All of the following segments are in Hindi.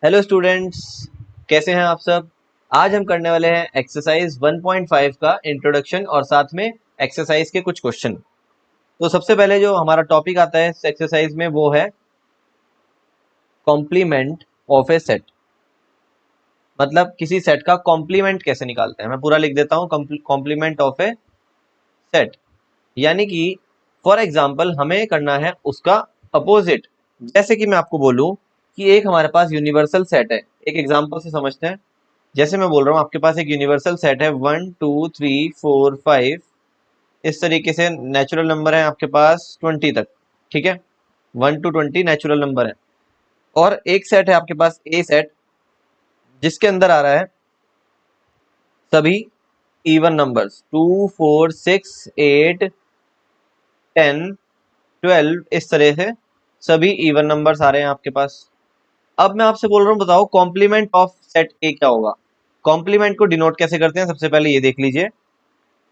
हेलो स्टूडेंट्स, कैसे हैं आप सब। आज हम करने वाले हैं एक्सरसाइज 1.5 का इंट्रोडक्शन और साथ में एक्सरसाइज के कुछ क्वेश्चन। तो सबसे पहले जो हमारा टॉपिक आता है इस एक्सरसाइज में वो है कॉम्प्लीमेंट ऑफ ए सेट। मतलब किसी सेट का कॉम्प्लीमेंट कैसे निकालते हैं। मैं पूरा लिख देता हूँ, कॉम्प्लीमेंट ऑफ ए सेट यानी कि फॉर एग्जाम्पल हमें करना है उसका अपोजिट। जैसे कि मैं आपको बोलूं कि एक हमारे पास यूनिवर्सल सेट है, एक एग्जाम्पल से समझते हैं। जैसे मैं बोल रहा हूँ आपके पास एक यूनिवर्सल सेट है 1 2 3 4 5, इस तरीके से नेचुरल नंबर है आपके पास 20 तक। ठीक है, 1 to 20 नेचुरल नंबर है। और एक सेट है आपके पास ए सेट, जिसके अंदर आ रहा है सभी इवन नंबर्स 2 4 6 8 10 12, इस तरह से सभी इवन नंबर्स आ रहे हैं आपके पास। अब मैं आपसे बोल रहा हूँ बताओ कॉम्प्लीमेंट ऑफ सेट ए क्या होगा। कॉम्प्लीमेंट को डिनोट कैसे करते हैं, सबसे पहले ये देख लीजिए।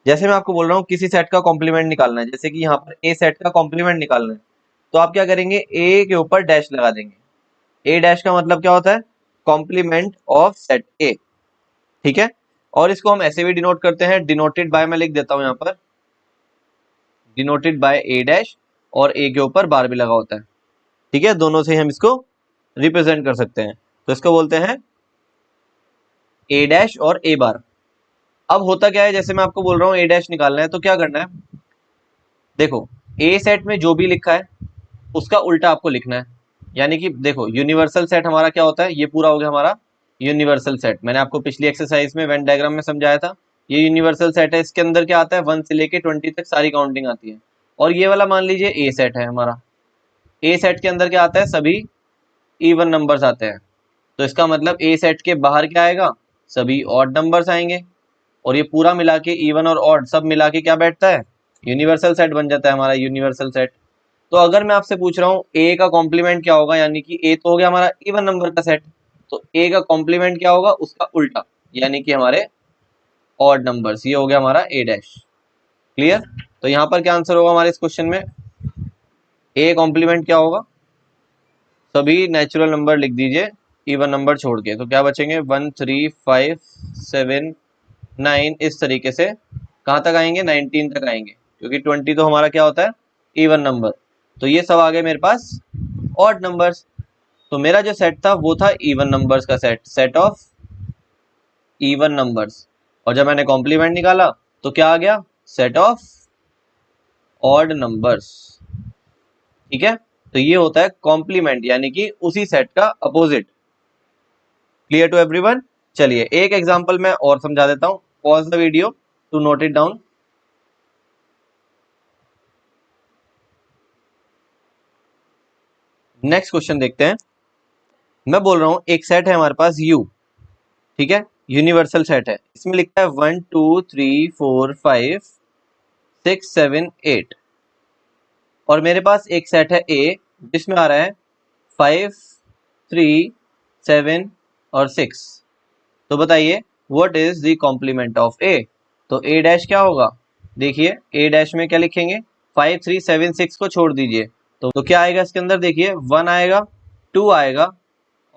जैसे मैं आपको बोल रहा हूँ किसी सेट का कॉम्प्लीमेंट निकालना है, जैसे कि यहाँ पर ए सेट का कॉम्प्लीमेंट निकालना है, तो आप क्या करेंगे, ए के ऊपर डैश लगा देंगे। ए डैश का मतलब क्या होता है, कॉम्प्लीमेंट ऑफ सेट ए। ठीक है, और इसको हम ऐसे भी डिनोट करते हैं, डिनोटेड बाय, मैं लिख देता हूँ यहाँ पर डिनोटेड बाय ए डैश, और ए के ऊपर बार भी लगा होता है। ठीक है, दोनों से हम इसको रिप्रेजेंट कर सकते हैं। तो इसको बोलते हैं ए डैश और ए बार। अब होता क्या है, जैसे मैं आपको बोल रहा हूँ ए डैश निकालना है, तो क्या करना है, देखो ए सेट में जो भी लिखा है उसका उल्टा आपको लिखना है। यानी कि देखो यूनिवर्सल सेट हमारा क्या होता है, ये पूरा हो गया हमारा यूनिवर्सल सेट। मैंने आपको पिछली एक्सरसाइज में वेन डायग्राम में समझाया था। ये यूनिवर्सल सेट है, इसके अंदर क्या आता है, 1 से लेके 20 तक सारी काउंटिंग आती है। और ये वाला मान लीजिए ए सेट है हमारा। ए सेट के अंदर क्या आता है, सभी इवन नंबर्स आते हैं। तो इसका मतलब ए सेट के बाहर क्या आएगा, सभी ऑड नंबर्स आएंगे। और ये पूरा मिला के इवन और ऑड सब मिला के क्या बैठता है, यूनिवर्सल सेट बन जाता है हमारा यूनिवर्सल सेट। तो अगर मैं आपसे पूछ रहा हूँ ए का कॉम्प्लीमेंट क्या होगा, यानी कि ए तो हो गया हमारा इवन नंबर का सेट, तो ए का कॉम्प्लीमेंट क्या होगा, उसका उल्टा, यानी कि हमारे ऑड नंबर्स, ये हो गया हमारा ए डैश। क्लियर। तो यहाँ पर क्या आंसर होगा हमारे इस क्वेश्चन में, ए कॉम्प्लीमेंट क्या होगा, सभी नेचुरल नंबर लिख दीजिए इवन नंबर छोड़ के, तो क्या बचेंगे 1 3 5 7 9, इस तरीके से कहाँ तक आएंगे, 19 तक आएंगे, क्योंकि 20 तो हमारा क्या होता है, इवन नंबर। तो ये सब आ गए मेरे पास ऑड नंबर्स। तो मेरा जो सेट था वो था इवन नंबर्स का set, set of even numbers. और जब मैंने कॉम्प्लीमेंट निकाला तो क्या आ गया, सेट ऑफ ऑड नंबर्स। ठीक है, तो ये होता है कॉम्प्लीमेंट, यानी कि उसी सेट का अपोजिट। Clear to everyone. चलिए एक एग्जांपल मैं और समझा देता हूं, pause the video to note it down. Next question देखते हैं। मैं बोल रहा हूं एक सेट है हमारे पास U। ठीक है, यूनिवर्सल सेट है, इसमें लिखता है 1 2 3 4 5 6 7 8। और मेरे पास एक सेट है A, जिसमें आ रहा है 5 3 7 और 6। तो बताइए what is the complement of A। तो A डैश क्या होगा, देखिए A डैश में क्या लिखेंगे, 5 3 7 6 को छोड़ दीजिए, तो क्या आएगा इसके अंदर, देखिए 1 आएगा, 2 आएगा,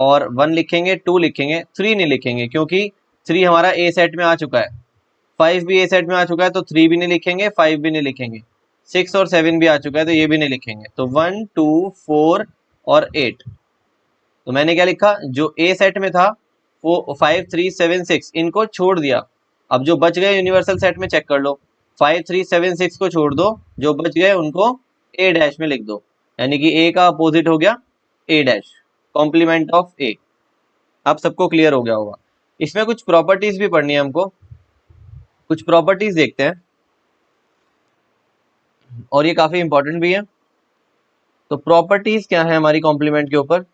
और 1 लिखेंगे, 2 लिखेंगे, 3 नहीं लिखेंगे, क्योंकि 3 हमारा ए सेट में आ चुका है, 5 भी ए सेट में आ चुका है, तो 3 भी नहीं लिखेंगे, 5 भी नहीं लिखेंगे, 6 और 7 भी आ चुका है, तो ये भी नहीं लिखेंगे। तो 1 2 4 और 8। तो मैंने क्या लिखा, जो ए सेट में था वो 5 3 7 6, इनको छोड़ दिया। अब जो बच गए यूनिवर्सल सेट में चेक कर लो, 5 3 7 6 को छोड़ दो, जो बच गए उनको ए डैश में लिख दो, यानी कि ए का अपोजिट हो गया ए डैश, कॉम्प्लीमेंट ऑफ ए। आप सबको क्लियर हो गया होगा। इसमें कुछ प्रॉपर्टीज भी पढ़नी है हमको, कुछ प्रॉपर्टीज देखते हैं, और ये काफी इंपॉर्टेंट भी है। तो प्रॉपर्टीज क्या है हमारी कॉम्प्लीमेंट के ऊपर,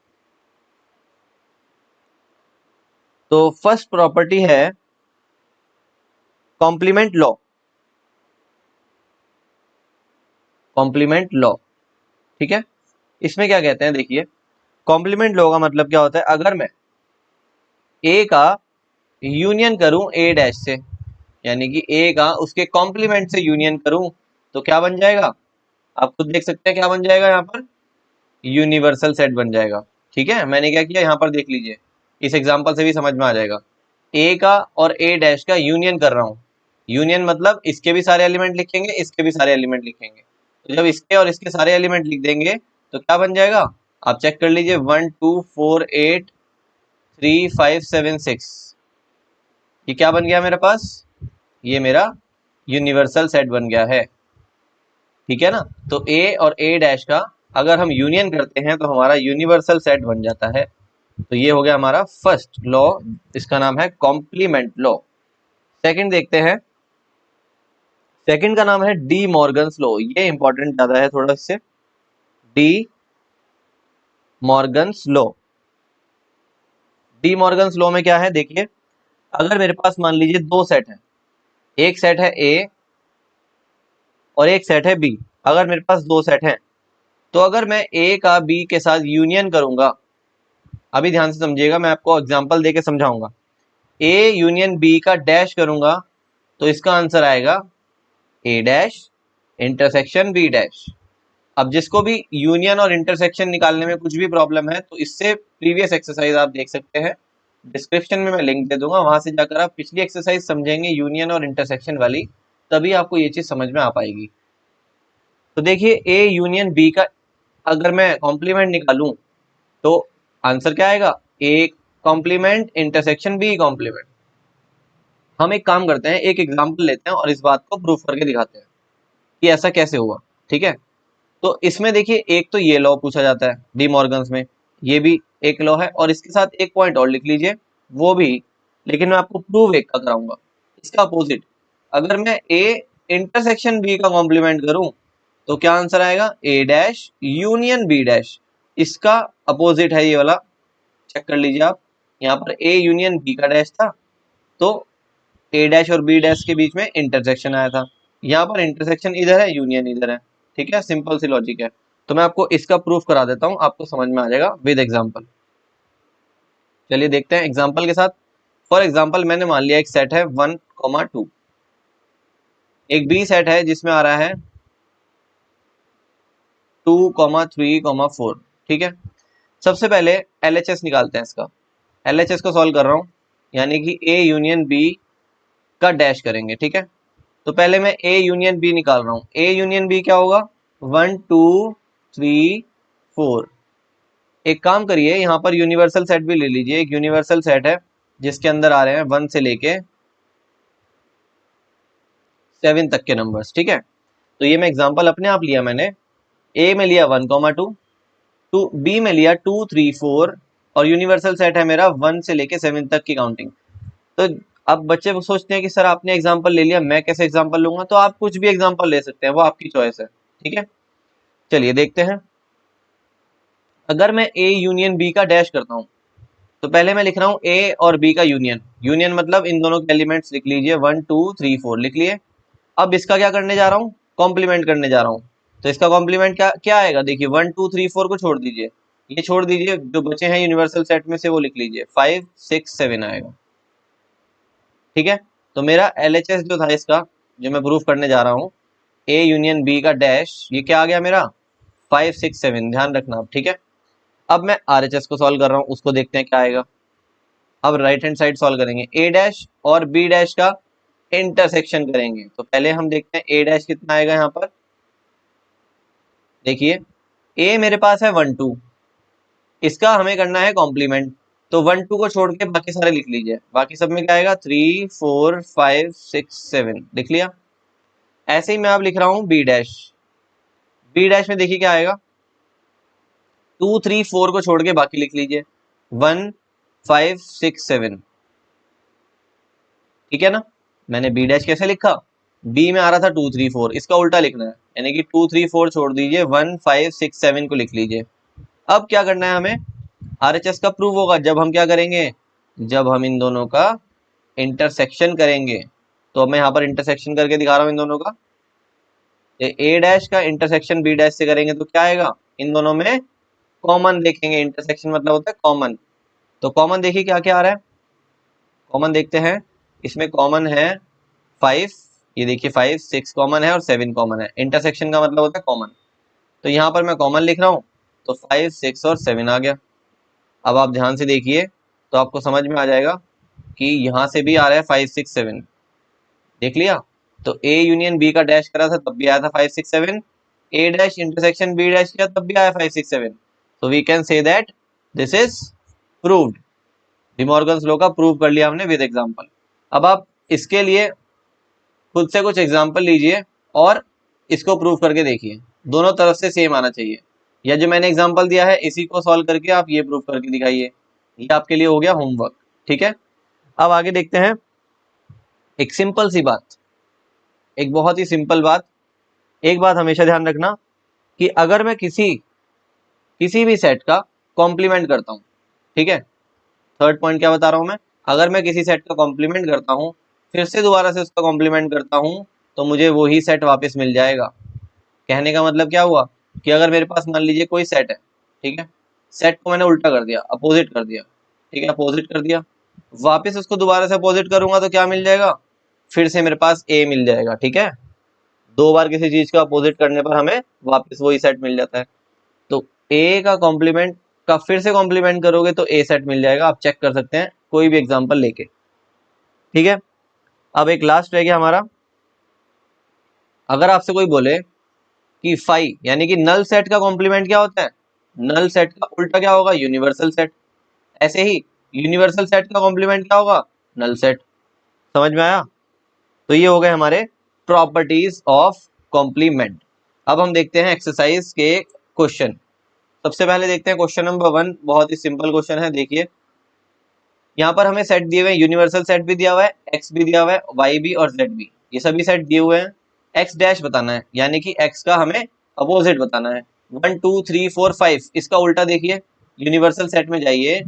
तो फर्स्ट प्रॉपर्टी है कॉम्प्लीमेंट लॉ। कॉम्प्लीमेंट लॉ, ठीक है। इसमें क्या कहते हैं, देखिए कॉम्प्लीमेंट लॉ का मतलब क्या होता है, अगर मैं ए का यूनियन करूं ए डैश से, यानी कि ए का उसके कॉम्प्लीमेंट से यूनियन करूं, तो क्या बन जाएगा, आप खुद देख सकते हैं क्या बन जाएगा, यहाँ पर यूनिवर्सल सेट बन जाएगा। ठीक है, मैंने क्या किया यहाँ पर देख लीजिए, इस एग्जाम्पल से भी समझ में आ जाएगा। ए का और ए डैश का यूनियन कर रहा हूँ। यूनियन मतलब इसके भी सारे एलिमेंट लिखेंगे, इसके भी सारे एलिमेंट लिखेंगे। तो जब इसके और इसके सारे एलिमेंट लिख देंगे तो क्या बन जाएगा, आप चेक कर लीजिए, 1 2 4 8 3 5 7 6। ये क्या बन गया मेरे पास, ये मेरा यूनिवर्सल सेट बन गया है। ठीक है ना। तो ए और ए डैश का अगर हम यूनियन करते हैं तो हमारा यूनिवर्सल सेट बन जाता है। तो ये हो गया हमारा फर्स्ट लॉ, इसका नाम है कॉम्प्लीमेंट लॉ। सेकंड देखते हैं, सेकंड का नाम है डी मॉर्गन्स लॉ। ये इंपॉर्टेंट ज्यादा है थोड़ा इससे, D Morgan's law. D Morgan's law में क्या है देखिए, अगर मेरे पास मान लीजिए दो सेट है, एक सेट है ए और एक सेट है बी। अगर मेरे पास दो सेट हैं तो अगर मैं ए का बी के साथ यूनियन करूंगा, अभी ध्यान से समझिएगा, मैं आपको एग्जांपल देके समझाऊंगा। ए यूनियन बी का डैश करूंगा तो इसका आंसर आएगा ए डैश इंटरसेक्शन बी डैश। अब जिसको भी यूनियन और इंटरसेक्शन निकालने में कुछ भी प्रॉब्लम है तो इससे प्रीवियस एक्सरसाइज आप देख सकते हैं, डिस्क्रिप्शन में मैं लिंक दे दूंगा, वहां से जाकर आप पिछली एक्सरसाइज समझेंगे यूनियन और इंटरसेक्शन वाली, तभी आपको ये चीज समझ में आ पाएगी। तो देखिए ए यूनियन बी का अगर मैं कॉम्प्लीमेंट निकालूं तो आंसर क्या आएगा, A complement intersection B complement. हम एक काम करते हैं, एक एग्जांपल लेते हैं और इस बात को प्रूफ करके दिखाते हैं कि ऐसा कैसे हुआ। ठीक है, तो इसमें देखिए एक तो ये लॉ पूछा जाता है डी मॉर्गन्स में, ये भी एक लॉ है, और इसके साथ एक पॉइंट और लिख लीजिए वो भी, लेकिन मैं आपको प्रूव एक का कराऊंगा, इसका अपोजिट। अगर मैं ए इंटरसेक्शन बी का कॉम्प्लीमेंट करूं तो क्या आंसर आएगा, ए डैश यूनियन बी डैश। इसका अपोजिट है ये वाला, चेक कर लीजिए आप, यहाँ पर ए यूनियन बी का डैश था तो ए डैश और बी डैश के बीच में इंटरसेक्शन आया था, यहाँ पर इंटरसेक्शन इधर है, यूनियन इधर है। ठीक है, सिंपल सी लॉजिक है। तो मैं आपको इसका प्रूफ करा देता हूँ, आपको समझ में आ जाएगा विद एग्जांपल। चलिए देखते हैं एग्जांपल के साथ। फॉर एग्जांपल मैंने मान लिया एक सेट है 1, 2, एक बी सेट है जिसमें आ रहा है 2, 3, 4। ठीक है, सबसे पहले LHS निकालते हैं इसका। LHS को सॉल्व कर रहा हूँ, यानी कि ए यूनियन बी का डैश करेंगे। ठीक है, तो पहले मैं ए यूनियन बी निकाल रहा हूँ। ए यूनियन बी क्या होगा, 1, 2, 3, 4। एक काम करिए, यहाँ पर यूनिवर्सल सेट भी ले लीजिए। एक यूनिवर्सल सेट है जिसके अंदर आ रहे हैं 1 से लेके 7 तक के नंबर्स। ठीक है, तो ये मैं एग्जांपल अपने आप लिया, मैंने ए में लिया 1, 2, बी में लिया 2, 3, 4, और यूनिवर्सल सेट है मेरा 1 से लेके 7 तक की काउंटिंग। तो अब बच्चे सोचते हैं कि सर आपने एग्जांपल ले लिया, मैं कैसे एग्जांपल लूंगा। तो आप कुछ भी एग्जांपल ले सकते हैं, वो आपकी चॉइस है। ठीक है, चलिए देखते हैं। अगर मैं ए यूनियन बी का डैश करता हूं तो पहले मैं लिख रहा हूं ए और बी का यूनियन। यूनियन मतलब इन दोनों के एलिमेंट्स लिख लीजिए, 1, 2, 3, 4 लिख लिए। अब इसका क्या करने जा रहा हूँ, कॉम्प्लीमेंट करने जा रहा हूँ। तो इसका कॉम्प्लीमेंट क्या क्या आएगा, देखिए 1, 2, 3, 4 को छोड़ दीजिए, ये छोड़ दीजिए, जो बचे हैं यूनिवर्सल सेट में से वो लिख लीजिए, 5, 6, 7 आएगा। ठीक है, तो मेरा LHS जो था इसका, जो मैं प्रूफ करने जा रहा हूँ, ए यूनियन बी का डैश, ये क्या आ गया मेरा, 5, 6, 7। ध्यान रखना आप। ठीक है, अब मैं RHS को सॉल्व कर रहा हूँ, उसको देखते हैं क्या आएगा। अब राइट हैंड साइड सॉल्व करेंगे, ए डैश और बी डैश का इंटरसेक्शन करेंगे। तो पहले हम देखते हैं ए डैश कितना आएगा। यहाँ पर देखिए ए मेरे पास है 1, 2, इसका हमें करना है कॉम्प्लीमेंट। तो 1, 2 को छोड़ के बाकी सारे लिख लीजिए, बाकी सब में क्या आएगा, 3, 4, 5, 6, 7 लिख लिया। ऐसे ही मैं अब लिख रहा हूँ बी डैश। बी डैश में देखिए क्या आएगा, 2, 3, 4 को छोड़ के बाकी लिख लीजिए, 1, 5, 6, 7। ठीक है ना। मैंने बी डैश कैसे लिखा, बी में आ रहा था 2, 3, 4, इसका उल्टा लिखना है, यानी कि 2, 3, 4 छोड़ दीजिए, 1, 5, 6, 7 को लिख लीजिए। अब क्या करना है हमें, RHS का प्रूव होगा जब हम क्या करेंगे, जब हम इन दोनों का इंटरसेक्शन करेंगे। तो मैं यहाँ पर इंटरसेक्शन करके दिखा रहा हूँ इन दोनों का। ए डैश का इंटरसेक्शन बी डैश से करेंगे तो क्या आएगा, इन दोनों में कॉमन देखेंगे। इंटरसेक्शन मतलब होता है कॉमन। तो कॉमन देखिए क्या क्या आ रहा है, कॉमन देखते हैं। इसमें कॉमन है 5, ये देखिए 5, 6 कॉमन है और 7 कॉमन है। इंटरसेक्शन का मतलब होता है कॉमन। तो यहाँ पर मैं कॉमन लिख रहा हूँ, तो 5, 6 और 7 आ गया। अब आप ध्यान से देखिए, तो आपको समझ में आ जाएगा कि यहाँ से भी आ रहा है 5 6 7। देख लिया। तो ए यूनियन बी का डैश करा था तब भी आया था 5 6 7। A dash intersection B dash किया तब भी आया 5 6 7। तो we can say that this is proved. De Morgan's law का प्रूव कर लिया हमने विद एग्जांपल। अब आप इसके लिए खुद से कुछ एग्जांपल लीजिए और इसको प्रूव करके देखिए। दोनों तरफ से सेम आना चाहिए, या जो मैंने एग्जांपल दिया है इसी को सॉल्व करके आप ये प्रूव करके दिखाइए। ये आपके लिए हो गया होमवर्क। ठीक है, अब आगे देखते हैं। एक सिंपल सी बात, एक बहुत ही सिंपल बात। एक बात हमेशा ध्यान रखना कि अगर मैं किसी भी सेट का कॉम्प्लीमेंट करता हूँ, ठीक है, थर्ड पॉइंट क्या बता रहा हूँ मैं, अगर मैं किसी सेट का कॉम्प्लीमेंट करता हूँ फिर से दोबारा से उसका कॉम्प्लीमेंट करता हूँ तो मुझे वही सेट वापस मिल जाएगा। कहने का मतलब क्या हुआ कि अगर मेरे पास मान लीजिए कोई सेट है, ठीक है, सेट को मैंने उल्टा कर दिया, अपोजिट कर दिया, ठीक है, अपोजिट कर दिया, वापस उसको दोबारा से अपोजिट करूंगा तो क्या मिल जाएगा, फिर से मेरे पास ए मिल जाएगा। ठीक है, दो बार किसी चीज का अपोजिट करने पर हमें वापस वही सेट मिल जाता है। तो ए का कॉम्प्लीमेंट का फिर से कॉम्प्लीमेंट करोगे तो ए सेट मिल जाएगा। आप चेक कर सकते हैं कोई भी एग्जांपल लेके। ठीक है, अब एक लास्ट रह गया हमारा। अगर आपसे कोई बोले कि फाई यानी कि नल सेट का कॉम्प्लीमेंट क्या होता है, नल सेट का उल्टा क्या होगा, यूनिवर्सल सेट। ऐसे ही यूनिवर्सल सेट का कॉम्प्लीमेंट क्या होगा, नल सेट। समझ में आया? तो ये हो गए हमारे प्रॉपर्टीज ऑफ कॉम्प्लीमेंट। अब हम देखते हैं एक्सरसाइज के क्वेश्चन। सबसे पहले देखते हैं क्वेश्चन नंबर 1। बहुत ही सिंपल क्वेश्चन है। देखिए यहाँ पर हमें सेट दिए हुए हैं, यूनिवर्सल सेट भी दिया हुआ है, एक्स भी दिया हुआ है, वाई भी और जेड भी, ये सभी सेट दिए हुए हैं। एक्स डैश बताना है यानी कि एक्स का हमें अपोजिट बताना है। 1 2 3 4 5 इसका उल्टा देखिए, यूनिवर्सल सेट में जाइए,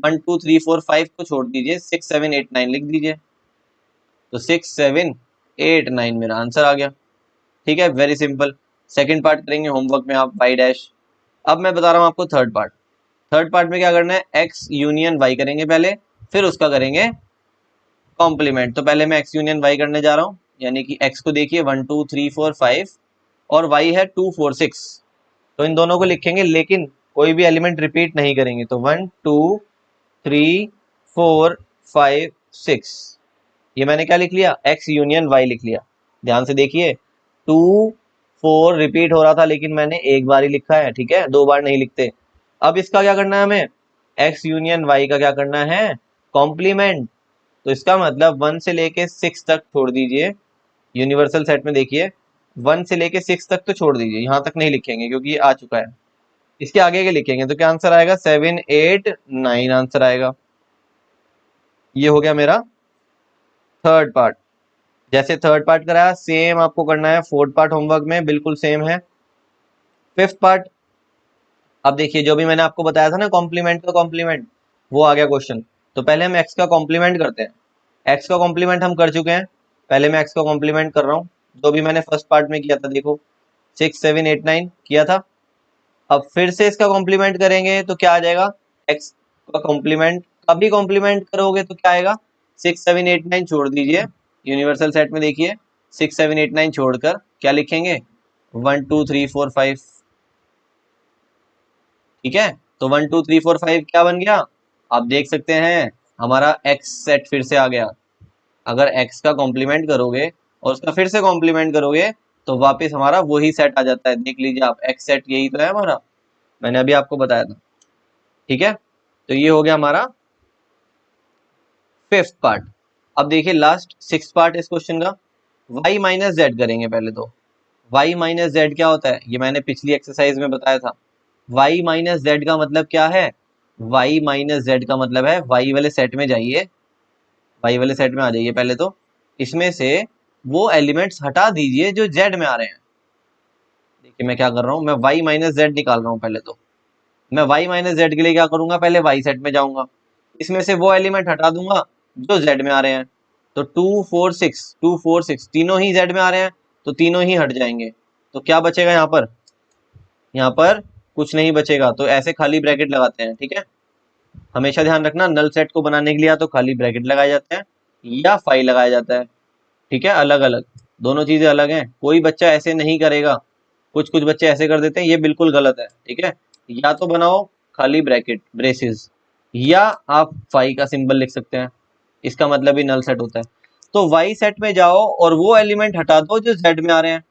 1 2 3 4 5 को छोड़ दीजिए, 6 7 8 9 लिख दीजिए। तो 6 7 8 9 मेरा आंसर आ गया। ठीक है, वेरी सिंपल। सेकंड पार्ट करेंगे होमवर्क में आप, वाई डैश। अब मैं बता रहा हूँ आपको थर्ड पार्ट। थर्ड पार्ट में क्या करना है, एक्स यूनियन वाई करेंगे पहले, फिर उसका करेंगे कॉम्प्लीमेंट। तो पहले मैं एक्स यूनियन वाई करने जा रहा हूँ, यानी कि एक्स को देखिए 1 2 3 4 5 और वाई है 2 4 6। तो इन दोनों को लिखेंगे लेकिन कोई भी एलिमेंट रिपीट नहीं करेंगे। तो 1 2 3 4 5 6, ये मैंने क्या लिख लिया, एक्स यूनियन वाई लिख लिया। ध्यान से देखिए 2 4 रिपीट हो रहा था लेकिन मैंने एक बार ही लिखा है, ठीक है, दो बार नहीं लिखते। अब इसका क्या करना है हमें, एक्स यूनियन वाई का क्या करना है, कॉम्प्लीमेंट। तो इसका मतलब 1 से लेके 6 तक छोड़ दीजिए। यूनिवर्सल सेट में देखिए 1 से लेके 6 तक तो छोड़ दीजिए, यहाँ तक नहीं लिखेंगे क्योंकि ये आ चुका है। इसके आगे के लिखेंगे तो क्या आंसर आएगा, 7 8 9 आंसर आएगा। ये हो गया मेरा थर्ड पार्ट। जैसे थर्ड पार्ट कराया सेम आपको करना है फोर्थ पार्ट, होमवर्क में बिल्कुल सेम है। फिफ्थ पार्ट, अब देखिए जो भी मैंने आपको बताया था ना कॉम्प्लीमेंट का कॉम्प्लीमेंट, वो आ गया क्वेश्चन। तो पहले हम एक्स का कॉम्प्लीमेंट करते हैं। एक्स का कॉम्प्लीमेंट हम कर चुके हैं, पहले मैं एक्स का कॉम्प्लीमेंट कर रहा हूँ जो भी मैंने फर्स्ट पार्ट में किया था। देखो 6 7 8 9 किया था। अब फिर से इसका कॉम्प्लीमेंट करेंगे तो क्या आ जाएगा, एक्स का कॉम्प्लीमेंट का भी कॉम्प्लीमेंट करोगे तो क्या आएगा, 6 7 8 9 छोड़ दीजिए। यूनिवर्सल सेट में देखिए 6 7 8 9 छोड़कर क्या लिखेंगे, 1 2 3 4 5। ठीक है, तो 1 2 3 4 5 क्या बन गया, आप देख सकते हैं हमारा एक्स सेट फिर से आ गया। अगर एक्स का कॉम्प्लीमेंट करोगे और उसका फिर से कॉम्प्लीमेंट करोगे तो वापस हमारा वही सेट आ जाता है। देख लीजिए आप, एक्स सेट यही तो है हमारा, मैंने अभी आपको बताया था। ठीक है, तो ये हो गया हमारा फिफ्थ पार्ट। अब देखिए लास्ट सिक्स पार्ट इस क्वेश्चन का, y माइनस जेड करेंगे पहले तो। y माइनस जेड क्या होता है, ये मैंने पिछली एक्सरसाइज में बताया था। y माइनस जेड का मतलब क्या है, y माइनस जेड का मतलब है y वाले सेट में जाइए, y वाले सेट में आ जाइए पहले तो, इसमें से वो एलिमेंट्स हटा दीजिए जो z में आ रहे हैं। देखिए मैं क्या कर रहा हूँ, मैं y माइनस जेड निकाल रहा हूँ। पहले तो मैं y माइनस जेड के लिए क्या करूंगा, पहले y सेट में जाऊंगा, इसमें से वो एलिमेंट हटा दूंगा जो z में आ रहे हैं। तो 2 4 6 2 4 6 तीनों ही z में आ रहे हैं तो तीनों ही हट जाएंगे। तो क्या बचेगा यहाँ पर, यहाँ पर कुछ नहीं बचेगा। तो ऐसे खाली ब्रैकेट लगाते हैं। ठीक है, हमेशा ध्यान रखना नल सेट को बनाने के लिए या तो खाली ब्रैकेट लगाए जाते हैं या फाई लगाया जाता है। ठीक है, अलग अलग, दोनों चीजें अलग हैं। कोई बच्चा ऐसे नहीं करेगा, कुछ कुछ बच्चे ऐसे कर देते हैं, ये बिल्कुल गलत है। ठीक है, या तो बनाओ खाली ब्रैकेट ब्रेसेस, या आप y का सिंबल लिख सकते हैं, इसका मतलब ही नल सेट होता है। तो y सेट में जाओ और वो एलिमेंट हटा दो जो z में आ रहे हैं।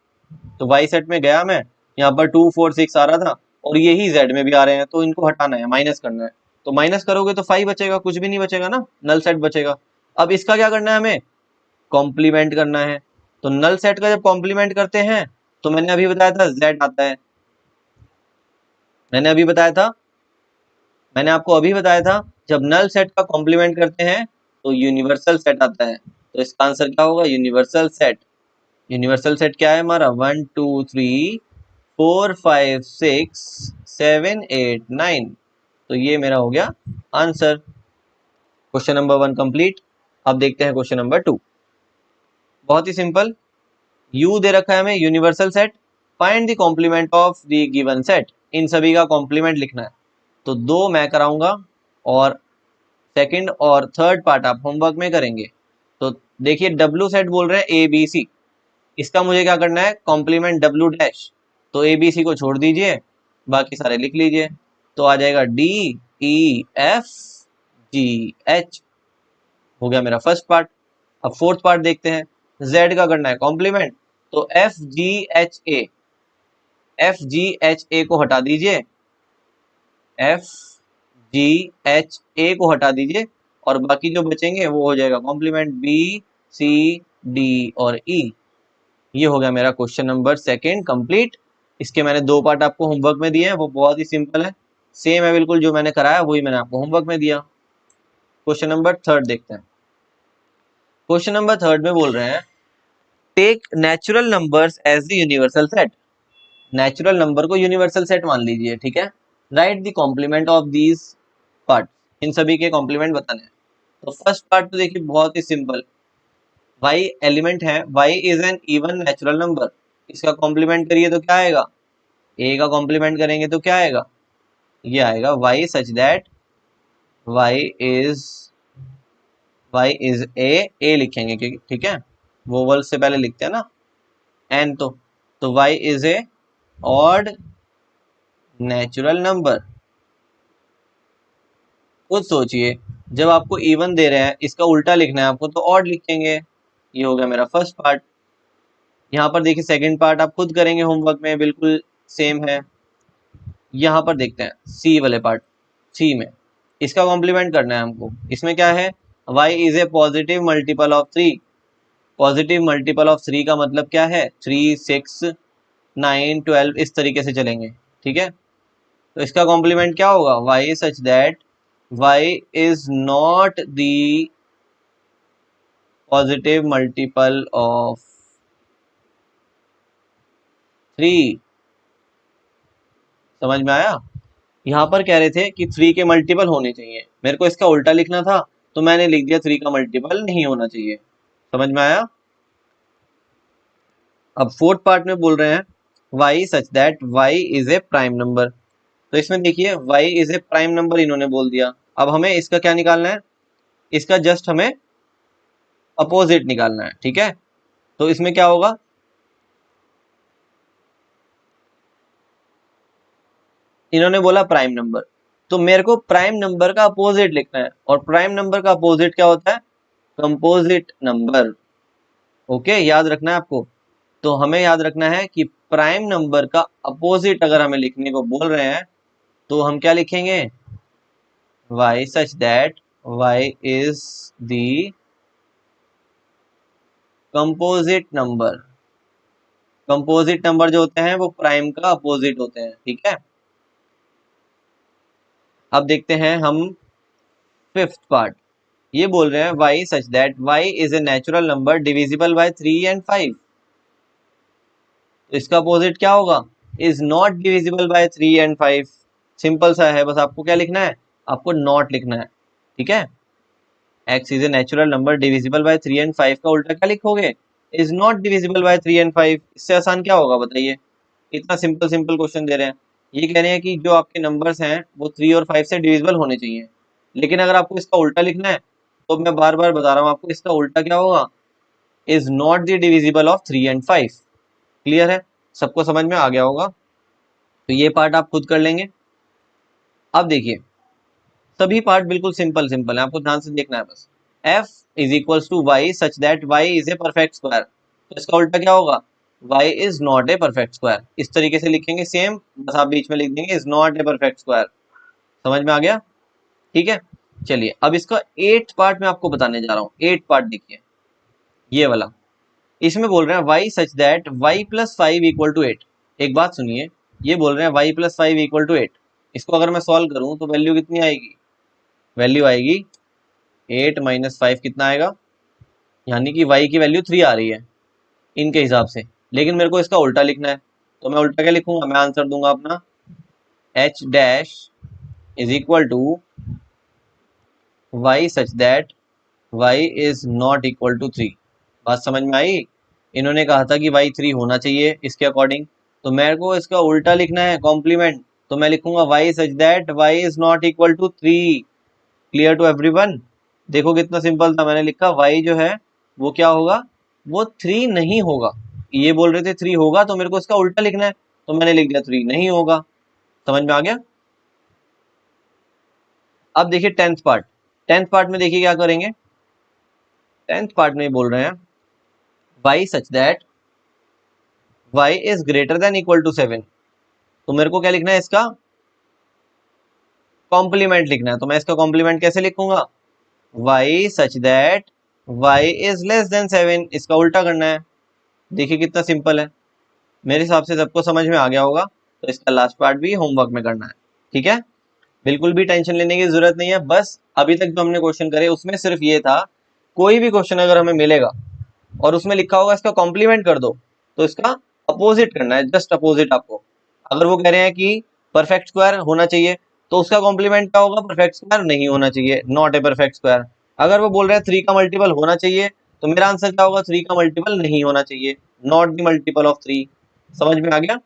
तो y सेट में गया मैं, यहाँ पर 2 4 6 आ रहा था और यही z में भी आ रहे हैं, तो इनको हटाना है, माइनस करना है। तो माइनस करोगे तो 5 बचेगा, कुछ भी नहीं बचेगा ना, नल सेट बचेगा। अब इसका क्या करना है, हमें कॉम्प्लीमेंट करना है। तो नल सेट का जब कॉम्प्लीमेंट करते हैं तो मैंने अभी बताया था z आता है, मैंने अभी बताया था, मैंने आपको अभी बताया था, जब नल सेट का कॉम्प्लीमेंट करते हैं तो यूनिवर्सल सेट आता है। तो इसका आंसर क्या होगा, यूनिवर्सल सेट। यूनिवर्सल सेट क्या है हमारा, 1 2 3 4 5 6 7 8 9। तो ये मेरा हो गया आंसर। Question number 1 complete. अब देखते हैं क्वेश्चन नंबर 2। बहुत ही सिंपल, यू दे रखा है हमें universal set, find the complement of the given set. इन सभी का कॉम्प्लीमेंट लिखना है। तो दो मैं कराऊंगा और सेकंड और थर्ड पार्ट आप होमवर्क में करेंगे। तो देखिए डब्लू सेट बोल रहे हैं ए बी सी, इसका मुझे क्या करना है, कॉम्प्लीमेंट डब्लू डैश। तो ए बी सी को छोड़ दीजिए, बाकी सारे लिख लीजिए। तो आ जाएगा D E F G H, हो गया मेरा फर्स्ट पार्ट। अब फोर्थ पार्ट देखते हैं, जेड का करना है कॉम्प्लीमेंट। तो F G H A, F G H A को हटा दीजिए, एफ जी एच ए को हटा दीजिए और बाकी जो बचेंगे वो हो जाएगा कॉम्प्लीमेंट बी सी डी और ई। ये हो गया मेरा क्वेश्चन नंबर सेकंड कंप्लीट। इसके मैंने दो पार्ट आपको होमवर्क में दिए हैं, वो बहुत ही सिंपल है, सेम है बिल्कुल जो मैंने कराया वही मैंने आपको होमवर्क में दिया। क्वेश्चन नंबर थर्ड देखते हैं। क्वेश्चन नंबर थर्ड में बोल रहे हैं, take natural numbers as the universal set. Natural number को यूनिवर्सल सेट मान लीजिए, ठीक है। Write the complement of these part, इन सभी के कॉम्प्लीमेंट बताने हैं। तो फर्स्ट पार्ट तो देखिए बहुत ही सिंपल, y एलिमेंट है, y is an even natural number. इसका कॉम्प्लीमेंट करिए तो क्या आएगा, a का कॉम्प्लीमेंट करेंगे तो क्या आएगा, ये आएगा y such that y is a लिखेंगे क्योंकि ठीक है, वोवल से पहले लिखते हैं ना n, तो y is A odd natural number. खुद सोचिए, जब आपको इवन दे रहे हैं इसका उल्टा लिखना है आपको तो ऑड लिखेंगे। ये हो गया मेरा फर्स्ट पार्ट। यहाँ पर देखिए सेकंड पार्ट आप खुद करेंगे होमवर्क में, बिल्कुल सेम है। यहाँ पर देखते हैं सी वाले पार्ट, सी में इसका कॉम्प्लीमेंट करना है हमको। इसमें क्या है, y is A positive multiple of 3। Positive multiple of 3 का मतलब क्या है, 3 6 9 12 इस तरीके से चलेंगे, ठीक है। तो इसका कॉम्प्लीमेंट क्या होगा, y such that y is not the positive multiple of 3। समझ में आया। यहाँ पर कह रहे थे कि 3 के मल्टीपल होने चाहिए, मेरे को इसका उल्टा लिखना था तो मैंने लिख दिया 3 का मल्टीपल नहीं होना चाहिए। समझ में आया। अब फोर्थ पार्ट में बोल रहे हैं y such that y is A prime number. तो इसमें देखिए y is A prime number इन्होंने बोल दिया। अब हमें इसका क्या निकालना है, इसका जस्ट हमें अपोजिट निकालना है, ठीक है। तो इसमें क्या होगा, इन्होंने बोला प्राइम नंबर, तो मेरे को प्राइम नंबर का अपोजिट लिखना है, और प्राइम नंबर का अपोजिट क्या होता है, कंपोजिट नंबर। ओके, याद रखना है आपको। तो हमें याद रखना है कि प्राइम नंबर का अपोजिट अगर हमें लिखने को बोल रहे हैं तो हम क्या लिखेंगे, y such that y is the composite number. Composite number जो होते हैं वो प्राइम का अपोजिट होते हैं, ठीक है। अब देखते हैं हम फिफ्थ पार्ट। ये बोल रहे हैं y such that y is a natural number divisible by 3 and 5। तो इसका अपोजिट क्या होगा, is not divisible by 3 and 5। Simple सा है, बस आपको क्या लिखना है, आपको नॉट लिखना है, ठीक है। x is a natural number divisible by 3 and 5 का उल्टा क्या लिखोगे, is not divisible by 3 and 5। इससे आसान क्या होगा बताइए, इतना सिंपल सिंपल क्वेश्चन दे रहे हैं। ये कह रहे हैं कि जो आपके नंबर्स हैं वो 3 और 5 से डिविजिबल होने चाहिए, लेकिन अगर आपको इसका उल्टा लिखना है तो मैं बार बार बता रहा हूँ आपको, इसका उल्टा क्या होगा, is not the divisible of 3 and 5। Clear है, सबको समझ में आ गया होगा। तो ये पार्ट आप खुद कर लेंगे। अब देखिए सभी पार्ट बिल्कुल सिंपल सिंपल है, आपको ध्यान से देखना है बस। f is equals to Y such that y is a perfect square, तो इसका उल्टा क्या होगा, y is not a perfect square. इस तरीके से लिखेंगे सेम, बस आप बीच में लिख देंगे is not a perfect square. समझ में आ गया? ठीक है, चलिए अब इसका 8 पार्ट मैं आपको बताने जा रहा हूँ। 8 पार्ट देखिए, ये वाला, इसमें बोल रहे हैं y such that y plus 5 equal to 8। एक बात सुनिए, ये बोल रहे हैं y प्लस 5 इक्वल टू 8, इसको अगर मैं सॉल्व करूं तो वैल्यू कितनी आएगी, वैल्यू आएगी 8 माइनस 5 कितना आएगा, यानी कि y की वैल्यू 3 आ रही है इनके हिसाब से, लेकिन मेरे को इसका उल्टा लिखना है। तो मैं उल्टा क्या लिखूंगा, मैं आंसर दूंगा अपना h dash is equal to y such that y is not equal to 3। बात समझ में आई? इन्होंने कहा था कि y 3 होना चाहिए इसके अकॉर्डिंग, तो मेरे को इसका उल्टा लिखना है कॉम्प्लीमेंट, तो मैं लिखूंगा y such that y is not equal to 3। Clear to everyone? देखो कितना सिंपल था, मैंने लिखा y जो है वो क्या होगा, वो 3 नहीं होगा। ये बोल रहे थे 3 होगा, तो मेरे को इसका उल्टा लिखना है, तो मैंने लिख दिया 3 नहीं होगा। समझ में आ गया? अब देखिए 10th पार्ट। 10th पार्ट में देखिए क्या करेंगे, 10th पार्ट में बोल रहे हैं y such that y is greater than equal to 7। तो मेरे को क्या लिखना है, इसका कॉम्प्लीमेंट लिखना है। तो मैं इसका कॉम्प्लीमेंट कैसे लिखूंगा, y such that y is less than 7, इसका उल्टा करना है। देखिए कितना सिंपल है, मेरे हिसाब से सबको समझ में आ गया होगा। तो इसका लास्ट पार्ट भी होमवर्क में करना है, ठीक है? बिल्कुल भी टेंशन लेने की जरूरत नहीं है, बस अभी तक जो हमने क्वेश्चन करे उसमें सिर्फ ये था, कोई भी क्वेश्चन अगर हमें मिलेगा और उसमें लिखा होगा इसका कॉम्प्लीमेंट कर दो, तो इसका अपोजिट करना है, जस्ट अपोजिट आपको। अगर वो कह रहे हैं कि परफेक्ट स्क्वायर होना चाहिए, तो उसका कॉम्प्लीमेंट क्या होगा, परफेक्ट स्क्वायर नहीं होना चाहिए, नॉट ए परफेक्ट स्क्वायर। अगर वो बोल रहे हैं 3 का मल्टीपल होना चाहिए, तो मेरा आंसर क्या होगा, 3 का मल्टीपल नहीं होना चाहिए, नॉट द मल्टीपल ऑफ 3। समझ में आ गया?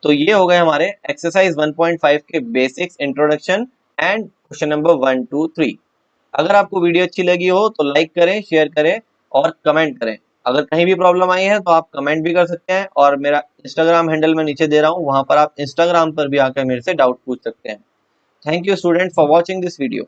तो ये हो गए हमारे एक्सरसाइज 1.5 के basics, introduction and question number 1 2 3। अगर आपको वीडियो अच्छी लगी हो तो लाइक करें, शेयर करें और कमेंट करें। अगर कहीं भी प्रॉब्लम आई है तो आप कमेंट भी कर सकते हैं, और मेरा इंस्टाग्राम हैंडल मैं नीचे दे रहा हूँ, वहां पर आप इंस्टाग्राम पर भी आकर मेरे से डाउट पूछ सकते हैं। Thank you student for watching this video.